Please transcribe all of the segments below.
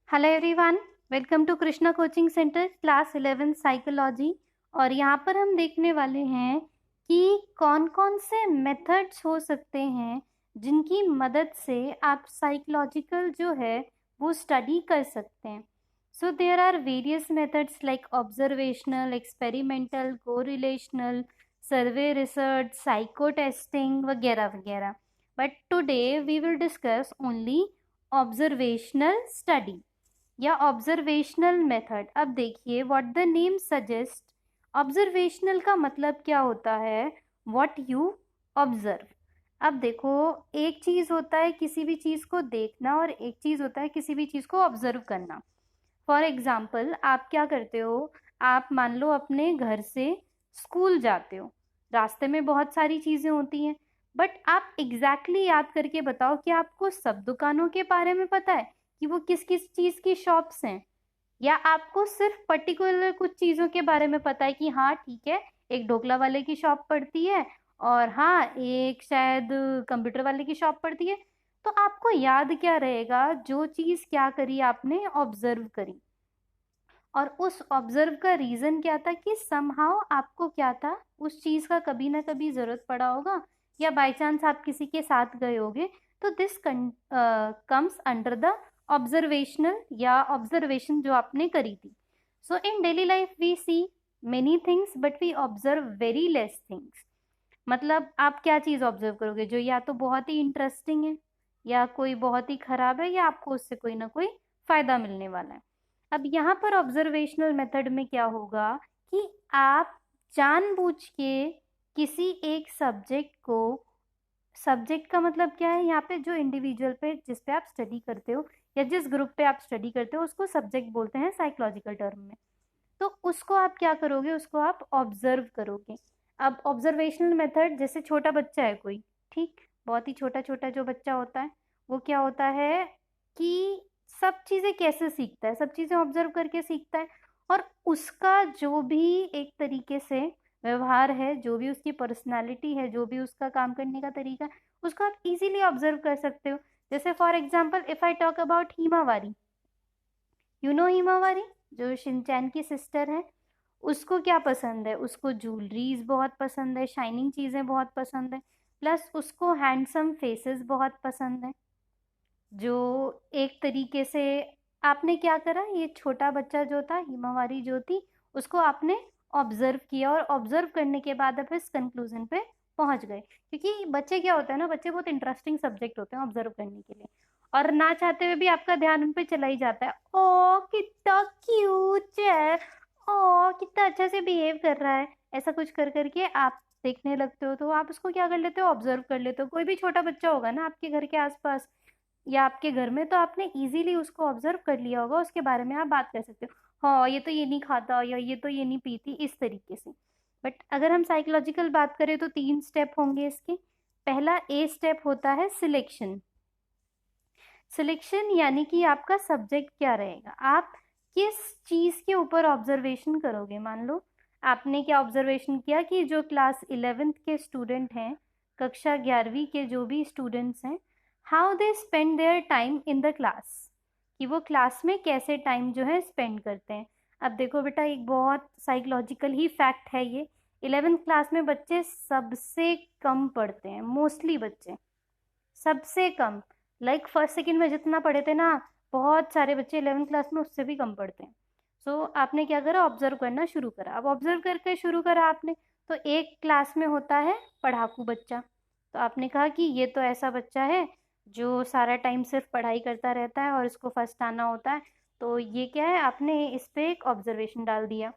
Hello everyone, welcome to Krishna coaching centre class 11 psychology. और यहाँ पर हम देखने वाले हैं कि कौन कौन से मेथड्स हो सकते हैं जिनकी मदद से आप साइकोलॉजिकल जो है वो स्टडी कर सकते हैं। So there are various methods like observational, experimental, correlational, survey research, psycho testing वगैरह वगैरह। But today we will discuss only observational study या ऑब्जर्वेशनल मेथड। अब देखिए, what the name suggest, observational का मतलब क्या होता है, व्हाट यू ऑब्जर्व। अब देखो, एक चीज होता है किसी भी चीज को देखना और एक चीज होता है किसी भी चीज को ऑब्जर्व करना। फॉर एग्जाम्पल, आप क्या करते हो, आप मान लो अपने घर से स्कूल जाते हो, रास्ते में बहुत सारी चीजें होती हैं, बट आप एग्जैक्टली याद करके बताओ कि आपको सब दुकानों के बारे में पता है कि वो किस किस चीज की शॉप्स हैं, या आपको सिर्फ पर्टिकुलर कुछ चीजों के बारे में पता है कि हाँ ठीक है, एक ढोकला वाले की शॉप पड़ती है और हाँ एक शायद कंप्यूटर वाले की शॉप पड़ती है। तो आपको याद क्या रहेगा, जो चीज क्या करी आपने, ऑब्जर्व करी। और उस ऑब्जर्व का रीजन क्या था कि समहाउ आपको क्या था, उस चीज का कभी ना कभी जरूरत पड़ा होगा, या बाय चांस आप किसी के साथ गए होगे। तो this comes under the observational या ऑब्जर्वेशन जो आपने करी थी। So in daily life we see many things but we observe very less things. मतलब आप क्या चीज ऑब्जर्व करोगे जो या तो बहुत ही इंटरेस्टिंग है, या कोई बहुत ही खराब है, या आपको उससे कोई ना कोई फायदा मिलने वाला है। अब यहाँ पर ऑब्जर्वेशनल मेथड में क्या होगा कि आप जानबूझ के किसी एक सब्जेक्ट को, सब्जेक्ट का मतलब क्या है यहाँ पे, जो इंडिविजुअल पे जिस पे आप स्टडी करते हो या जिस ग्रुप पे आप स्टडी करते हो उसको सब्जेक्ट बोलते हैं साइकोलॉजिकल टर्म में। तो उसको आप क्या करोगे, उसको आप ऑब्जर्व करोगे। अब ऑब्जर्वेशनल मेथड, जैसे छोटा बच्चा है कोई, ठीक, बहुत ही छोटा छोटा जो बच्चा होता है, वो क्या होता है कि सब चीज़ें कैसे सीखता है, सब चीज़ें ऑब्जर्व करके सीखता है। और उसका जो भी एक तरीके से व्यवहार है, जो भी उसकी पर्सनालिटी है, जो भी उसका काम करने का तरीका है, उसको आप इजीली ऑब्जर्व कर सकते हो। जैसे for example, if I talk about Himawari, you know Himawari जो शिनचैन की सिस्टर है, उसको क्या पसंद है, उसको ज्वेलरीज बहुत पसंद है, शाइनिंग चीजें बहुत पसंद है, प्लस उसको हैंडसम फेसेस बहुत पसंद है। जो एक तरीके से आपने क्या करा, ये छोटा बच्चा जो था, हिमावारी जो थी, उसको आपने ऑब्जर्व किया और ऑब्जर्व करने के बाद आप इस कंक्लूजन पे पहुंच गए। क्योंकि बच्चे क्या होता है ना, बच्चे बहुत इंटरेस्टिंग सब्जेक्ट होते हैं ऑब्जर्व करने के लिए, और ना चाहते हुए भी आपका ध्यान उन पे चला ही जाता है। ओ कितना क्यूट है, ओ कितना अच्छा से बिहेव कर रहा है, ऐसा कुछ कर करके आप देखने लगते हो। तो आप उसको क्या कर लेते हो, ऑब्जर्व कर लेते हो। कोई भी छोटा बच्चा होगा ना आपके घर के आसपास या आपके घर में, तो आपने इजीली उसको ऑब्जर्व कर लिया होगा, उसके बारे में आप बात कर सकते हो, हाँ ये तो ये नहीं खाता, या ये तो ये नहीं पीती, इस तरीके से। बट अगर हम साइकोलॉजिकल बात करें तो 3 स्टेप होंगे इसके। पहला ए स्टेप होता है सिलेक्शन। सिलेक्शन यानी कि आपका सब्जेक्ट क्या रहेगा, आप किस चीज के ऊपर ऑब्जर्वेशन करोगे। मान लो आपने क्या ऑब्जर्वेशन किया कि जो क्लास 11th के स्टूडेंट हैं, कक्षा 11वीं के जो भी स्टूडेंट्स हैं, how they spend their time in the class, कि वो क्लास में कैसे टाइम जो है स्पेंड करते हैं। अब देखो बेटा, एक बहुत साइकोलॉजिकल ही फैक्ट है ये, 11th क्लास में बच्चे सबसे कम पढ़ते हैं, मोस्टली बच्चे सबसे कम। लाइक फर्स्ट सेकंड में जितना पढ़े थे ना, बहुत सारे बच्चे 11th क्लास में उससे भी कम पढ़ते हैं। सो आपने क्या करा, ऑब्जर्व करना शुरू करा। अब ऑब्जर्व करके शुरू करा आपने, तो एक क्लास में होता है पढ़ाकू बच्चा, तो आपने कहा कि ये तो ऐसा बच्चा है जो सारा टाइम सिर्फ पढ़ाई करता रहता है और इसको फर्स्ट आना होता है। तो ये क्या है, आपने इस पे एक ऑब्जर्वेशन डाल दिया।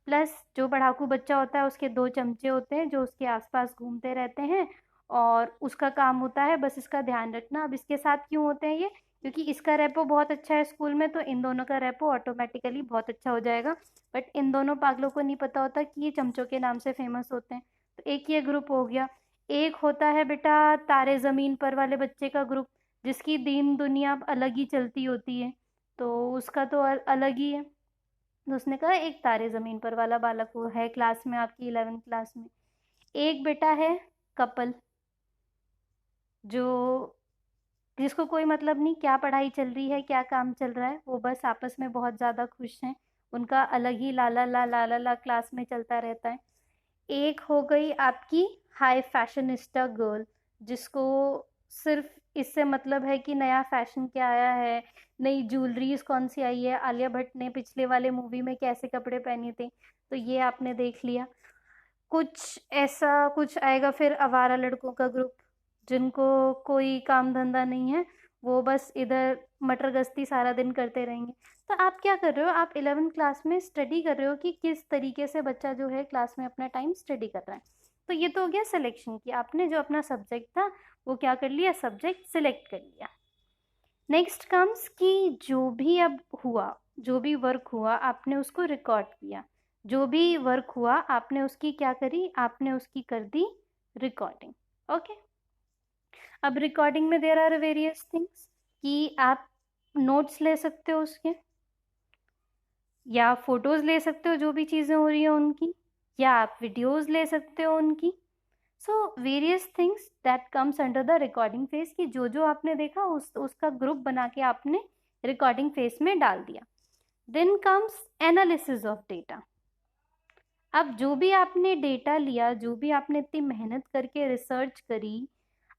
प्लस जो पढ़ाकू बच्चा होता है उसके 2 चमचे होते हैं जो उसके आसपास घूमते रहते हैं, और उसका काम होता है बस इसका ध्यान रखना। अब इसके साथ क्यों होते हैं ये, क्योंकि इसका रेपो बहुत अच्छा है स्कूल में, तो इन दोनों का रेपो ऑटोमेटिकली बहुत अच्छा हो जाएगा। बट इन दोनों पागलों को नहीं पता होता कि ये चमचों के नाम से फेमस होते हैं। तो एक ये ग्रुप हो गया। एक होता है बेटा तारे जमीन पर वाले बच्चे का ग्रुप, जिसकी दीन दुनिया अलग ही चलती होती है, तो उसका तो अलग ही है। तो उसने कहा एक तारे जमीन पर वाला बालक वो है क्लास में, आपकी 11th क्लास में। एक बेटा है कपल, जो जिसको कोई मतलब नहीं क्या पढ़ाई चल रही है, क्या काम चल रहा है, वो बस आपस में बहुत ज़्यादा खुश हैं। उनका अलग ही ला ला ला ला ला ला क्लास में चलता रहता है। एक हो गई आपकी हाई फैशनिस्टा गर्ल, जिसको सिर्फ इससे मतलब है कि नया फैशन क्या आया है, नई ज्वेलरीज कौन सी आई है, आलिया भट्ट ने पिछले वाले मूवी में कैसे कपड़े पहने थे, तो ये आपने देख लिया। कुछ ऐसा कुछ आएगा फिर आवारा लड़कों का ग्रुप, जिनको कोई काम धंधा नहीं है, वो बस इधर मटर गश्ती सारा दिन करते रहेंगे। तो आप क्या कर रहे हो, आप 11th क्लास में स्टडी कर रहे हो कि किस तरीके से बच्चा जो है क्लास में अपना टाइम स्टडी कर रहा है। तो ये तो हो गया सिलेक्शन की, आपने जो अपना सब्जेक्ट था वो क्या कर लिया, सब्जेक्ट सिलेक्ट कर लिया। नेक्स्ट कम्स कि जो भी अब हुआ, जो भी वर्क हुआ आपने उसको रिकॉर्ड किया, जो भी वर्क हुआ आपने उसकी क्या करी, आपने उसकी कर दी रिकॉर्डिंग। ओके, अब रिकॉर्डिंग में देयर आर वेरियस थिंग्स कि आप नोट्स ले सकते हो उसके, या फोटोज ले सकते हो जो भी चीज़ें हो रही हैं उनकी, या आप वीडियोज ले सकते हो उनकी। So various things that comes under the recording phase कि जो जो आपने देखा उसका ग्रुप बना के आपने रिकॉर्डिंग फेज में डाल दिया। Then comes analysis of data. अब जो भी आपने डेटा लिया, जो भी आपने इतनी मेहनत करके रिसर्च करी,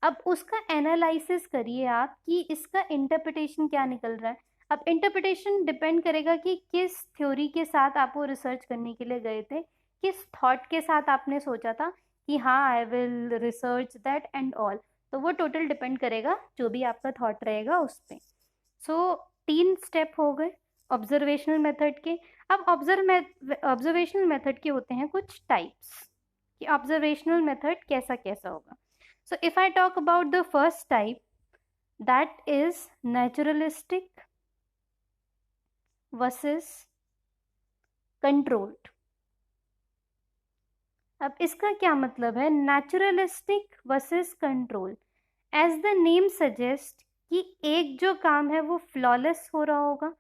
अब उसका एनालिसिस करिए आप कि इसका इंटरप्रिटेशन क्या निकल रहा है। अब इंटरप्रिटेशन डिपेंड करेगा कि किस थ्योरी के साथ आप वो रिसर्च करने के लिए गए थे, किस थॉट के साथ आपने सोचा था कि हाँ I will research that and all. तो वो टोटल डिपेंड करेगा जो भी आपका थॉट रहेगा उस पर। सो 3 स्टेप हो गए ऑब्जर्वेशनल मेथड के। अब ऑब्जर्वेशनल मेथड के होते हैं कुछ टाइप्स कि ऑब्जर्वेशनल मेथड कैसा कैसा होगा। So if I talk about the first type, that is naturalistic versus controlled. अब इसका क्या मतलब है, naturalistic versus control? As the name suggest कि एक जो काम है वो flawless हो रहा होगा,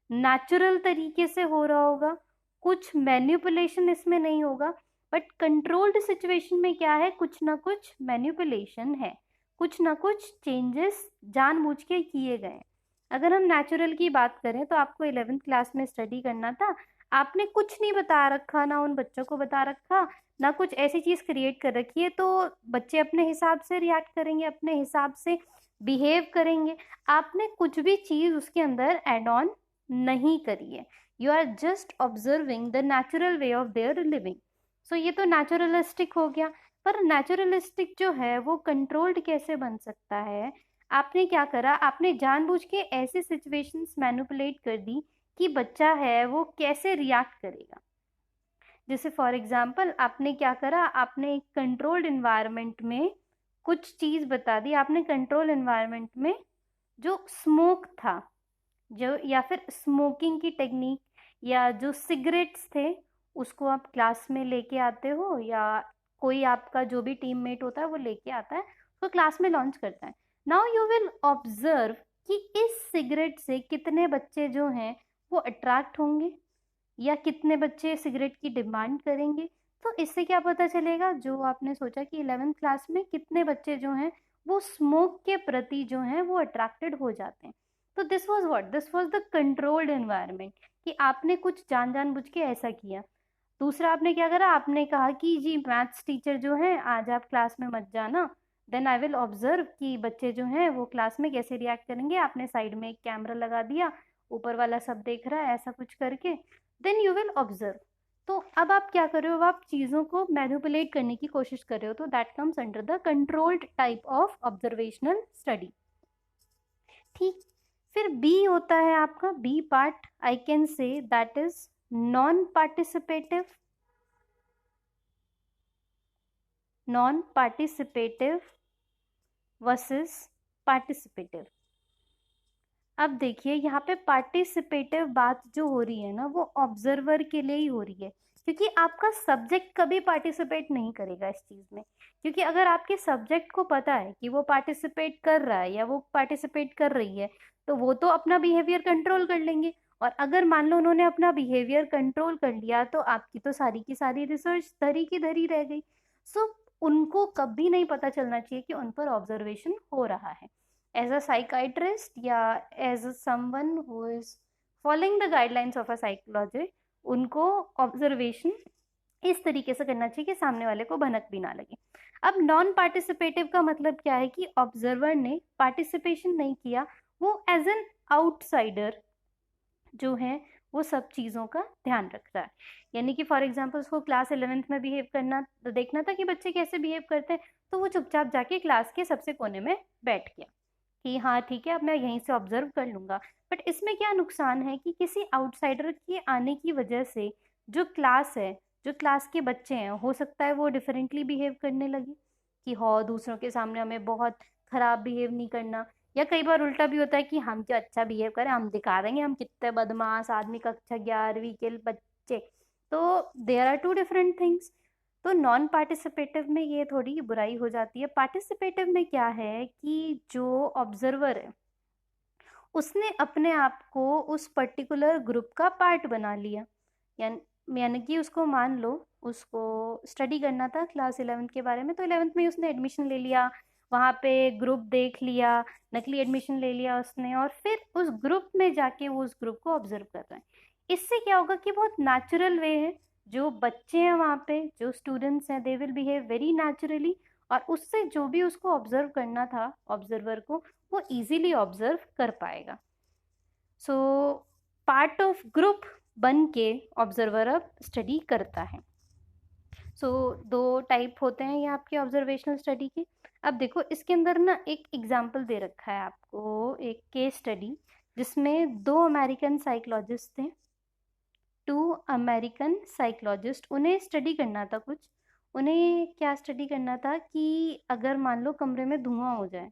natural तरीके से हो रहा होगा, कुछ मैनिपुलेशन इसमें नहीं होगा। बट कंट्रोल्ड सिचुएशन में क्या है, कुछ ना कुछ मैनिपुलेशन है, कुछ ना कुछ चेंजेस जानबूझ के किए गए। अगर हम नेचुरल की बात करें तो आपको 11th क्लास में स्टडी करना था, आपने कुछ नहीं बता रखा, ना उन बच्चों को बता रखा, ना कुछ ऐसी चीज क्रिएट कर रखी है, तो बच्चे अपने हिसाब से रिएक्ट करेंगे, अपने हिसाब से बिहेव करेंगे। आपने कुछ भी चीज उसके अंदर एड ऑन नहीं करी है, you are just observing the natural way of their living. So ये तो नेचुरलिस्टिक हो गया। पर नेचुरलिस्टिक जो है वो कंट्रोल्ड कैसे बन सकता है, आपने क्या करा, आपने जानबूझ के ऐसी सिचुएशंस मैनिपुलेट कर दी कि बच्चा है वो कैसे रिएक्ट करेगा। जैसे फॉर एग्जांपल आपने क्या करा, आपने एक कंट्रोल्ड एनवायरनमेंट में कुछ चीज़ बता दी, आपने कंट्रोल एनवायरनमेंट में जो स्मोक था, जो या फिर स्मोकिंग की टेक्निक, या जो सिगरेट्स थे उसको आप क्लास में लेके आते हो, या कोई आपका जो भी टीममेट होता है वो लेके आता है, तो क्लास में लॉन्च करता है। नाउ यू विल ऑब्जर्व कि इस सिगरेट से कितने बच्चे जो हैं वो अट्रैक्ट होंगे, या कितने बच्चे सिगरेट की डिमांड करेंगे। तो इससे क्या पता चलेगा, जो आपने सोचा कि 11th क्लास में कितने बच्चे जो हैं वो स्मोक के प्रति जो हैं वो अट्रैक्टेड हो जाते हैं। तो this was what, this was the controlled environment कि आपने कुछ जानबूझ के ऐसा किया। दूसरा आपने क्या करा, आपने कहा कि जी मैथ्स टीचर जो हैं आज आप क्लास में मत जाना, देन आई विल ऑब्जर्व कि बच्चे जो हैं वो क्लास में कैसे रिएक्ट करेंगे। आपने साइड में एक कैमरा लगा दिया, ऊपर वाला सब देख रहा है, ऐसा कुछ करके देन यू विल ऑब्जर्व। तो अब आप क्या कर रहे हो, आप चीज़ों को मैनिपुलेट करने की कोशिश कर रहे हो, तो that comes under the controlled type of observational study. ठीक, फिर बी होता है आपका, B part I can say that is non participative, non participative versus participative. अब देखिए यहाँ पे पार्टिसिपेटिव बात जो हो रही है ना वो ऑब्जर्वर के लिए ही हो रही है, क्योंकि आपका सब्जेक्ट कभी पार्टिसिपेट नहीं करेगा इस चीज़ में। क्योंकि अगर आपके सब्जेक्ट को पता है कि वो पार्टिसिपेट कर रहा है या वो पार्टिसिपेट कर रही है, तो वो तो अपना बिहेवियर कंट्रोल कर लेंगे। और अगर मान लो उन्होंने अपना बिहेवियर कंट्रोल कर लिया तो आपकी तो सारी की सारी रिसर्च धरी की धरी रह गई। सो उनको कभी नहीं पता चलना चाहिए कि उन पर ऑब्जर्वेशन हो रहा है। एज अ साइकाइट्रिस्ट या as someone who is following the guidelines of a psychology, उनको ऑब्जर्वेशन इस तरीके से करना चाहिए कि सामने वाले को भनक भी ना लगे। अब नॉन पार्टिसिपेटिव का मतलब क्या है कि ऑब्जर्वर ने पार्टिसिपेशन नहीं किया, वो एज एन आउटसाइडर जो है वो सब चीज़ों का ध्यान रख रहा है। यानी कि फॉर एग्जांपल उसको क्लास 11th में बिहेव करना, देखना था कि बच्चे कैसे बिहेव करते हैं, तो वो चुपचाप जाके क्लास के सबसे कोने में बैठ गया कि हाँ ठीक है, अब मैं यहीं से ऑब्जर्व कर लूंगा। बट इसमें क्या नुकसान है कि किसी आउटसाइडर के आने की वजह से जो क्लास है, जो क्लास के बच्चे हैं, हो सकता है वो डिफरेंटली बिहेव करने लगे कि हाँ दूसरों के सामने हमें बहुत खराब बिहेव नहीं करना। या कई बार उल्टा भी होता है कि हम जो अच्छा बिहेव करें, हम दिखा देंगे हम कितने बदमाश आदमी, कक्षा 11वीं के बच्चे। तो there are two different things. तो नॉन पार्टिसिपेटिव में ये थोड़ी बुराई हो जाती है। पार्टिसिपेटिव में क्या है कि जो ऑब्जर्वर है उसने अपने आप को उस पर्टिकुलर ग्रुप का पार्ट बना लिया। यानी कि उसको मान लो उसको स्टडी करना था क्लास 11th के बारे में, तो 11th में उसने एडमिशन ले लिया, वहाँ पे ग्रुप देख लिया, नकली एडमिशन ले लिया उसने, और फिर उस ग्रुप में जाके वो उस ग्रुप को ऑब्जर्व कर रहा है। इससे क्या होगा कि बहुत नेचुरल वे है, जो बच्चे हैं वहाँ पे, जो स्टूडेंट्स हैं, they will behave very naturally, और उससे जो भी उसको ऑब्जर्व करना था ऑब्जर्वर को, वो इजीली ऑब्जर्व कर पाएगा। सो पार्ट ऑफ ग्रुप बन के ऑब्जर्वर अब स्टडी करता है। सो दो टाइप होते हैं ये आपके ऑब्जर्वेशनल स्टडी के। अब देखो इसके अंदर ना एक एग्जाम्पल दे रखा है आपको, एक केस स्टडी जिसमें दो अमेरिकन साइकोलॉजिस्ट थे, टू अमेरिकन साइकोलॉजिस्ट। उन्हें स्टडी करना था कुछ, उन्हें क्या स्टडी करना था कि अगर मान लो कमरे में धुआं हो जाए,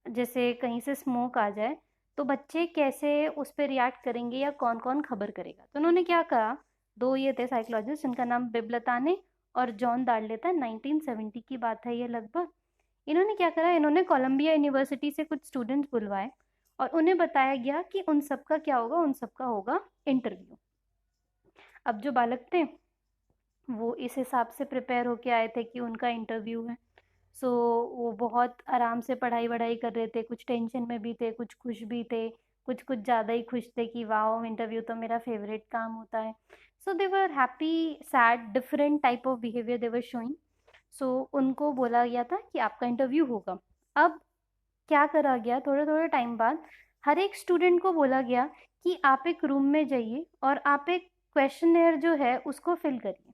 जैसे कहीं से स्मोक आ जाए, तो बच्चे कैसे उस पर रिएक्ट करेंगे या कौन कौन खबर करेगा। तो उन्होंने क्या कहा, दो ये थे साइकोलॉजिस्ट, जिनका नाम बिब्लताने और जॉन दार्ले था, 1970 की बात है ये लगभग। इन्होंने क्या करा, इन्होंने कोलंबिया यूनिवर्सिटी से कुछ स्टूडेंट्स बुलवाए और उन्हें बताया गया कि उन सबका क्या होगा, उन सबका होगा इंटरव्यू। अब जो बालक थे वो इस हिसाब से प्रिपेयर होके आए थे कि उनका इंटरव्यू है। सो वो बहुत आराम से पढ़ाई वढ़ाई कर रहे थे, कुछ टेंशन में भी थे, कुछ खुश भी थे, कुछ कुछ ज़्यादा ही खुश थे कि वाओ इंटरव्यू तो मेरा फेवरेट काम होता है। So they were happy, sad, different type of behaviour they were showing. So उनको बोला गया था कि आपका इंटरव्यू होगा। अब क्या करा गया, थोड़े थोड़े टाइम बाद हर एक स्टूडेंट को बोला गया कि आप एक रूम में जाइए और आप एक क्वेश्चनेयर जो है उसको फिल करिए।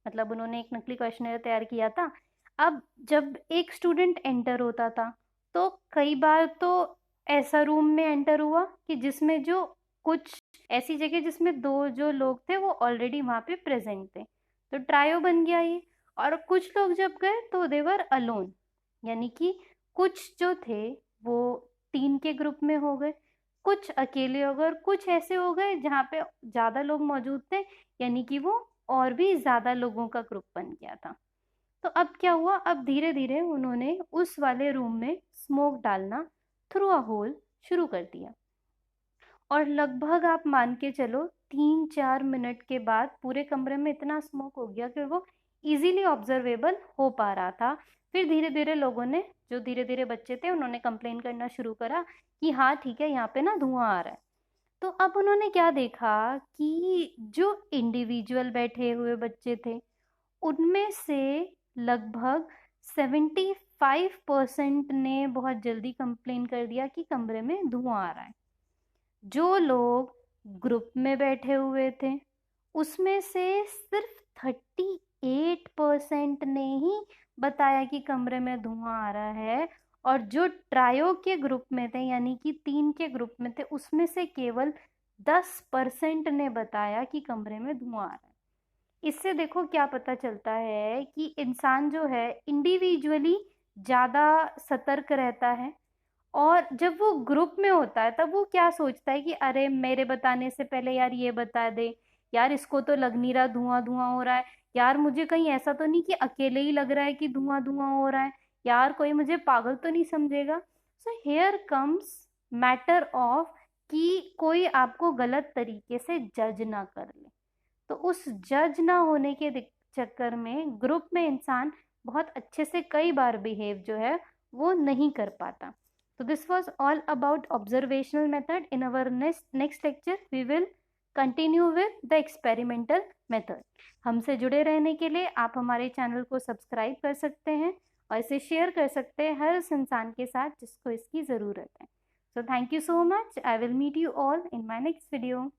मतलब उन्होंने एक नकली क्वेश्चनेयर तैयार किया था। अब जब एक स्टूडेंट एंटर होता था तो कई बार तो ऐसा रूम में एंटर हुआ कि जिसमें जो कुछ ऐसी जगह जिसमें दो जो लोग थे वो ऑलरेडी वहाँ पे प्रेजेंट थे, तो ट्रायो बन गया ये। और कुछ लोग जब गए तो देवर अलोन, यानी कि कुछ जो थे वो 3 के ग्रुप में हो गए, कुछ अकेले हो गए, और कुछ ऐसे हो गए जहाँ पे ज़्यादा लोग मौजूद थे, यानी कि वो और भी ज़्यादा लोगों का ग्रुप बन गया था। तो अब क्या हुआ, अब धीरे धीरे उन्होंने उस वाले रूम में स्मोक डालना थ्रू अ होल शुरू कर दिया, और लगभग आप मान के चलो 3-4 मिनट के बाद पूरे कमरे में इतना स्मोक हो गया कि वो इजीली ऑब्जर्वेबल हो पा रहा था। फिर धीरे धीरे लोगों ने, जो धीरे धीरे बच्चे थे, उन्होंने कंप्लेन करना शुरू करा कि हाँ ठीक है यहाँ पे ना धुआं आ रहा है। तो अब उन्होंने क्या देखा कि जो इंडिविजुअल बैठे हुए बच्चे थे उनमें से लगभग 75% ने बहुत जल्दी कंप्लेन कर दिया कि कमरे में धुआं आ रहा है। जो लोग ग्रुप में बैठे हुए थे उसमें से सिर्फ 38% ने ही बताया कि कमरे में धुआं आ रहा है, और जो ट्रायो के ग्रुप में थे, यानी कि 3 के ग्रुप में थे, उसमें से केवल 10% ने बताया कि कमरे में धुआं आ रहा है। इससे देखो क्या पता चलता है कि इंसान जो है इंडिविजुअली ज़्यादा सतर्क रहता है, और जब वो ग्रुप में होता है तब वो क्या सोचता है कि अरे मेरे बताने से पहले यार ये बता दे, यार इसको तो लग नहीं रहा धुआं धुआं हो रहा है, यार मुझे कहीं ऐसा तो नहीं कि अकेले ही लग रहा है कि धुआं धुआं हो रहा है, यार कोई मुझे पागल तो नहीं समझेगा। So here comes matter of कि कोई आपको गलत तरीके से जज ना कर ले। तो उस जज ना होने के चक्कर में ग्रुप में इंसान बहुत अच्छे से कई बार बिहेव जो है वो नहीं कर पाता। So this was all about observational method. In our next lecture we will continue with the experimental method. हमसे जुड़े रहने के लिए आप हमारे चैनल को सब्सक्राइब कर सकते हैं और इसे शेयर कर सकते हैं हर उस इंसान के साथ जिसको इसकी ज़रूरत है. So thank you so much. I will meet you all in my next video.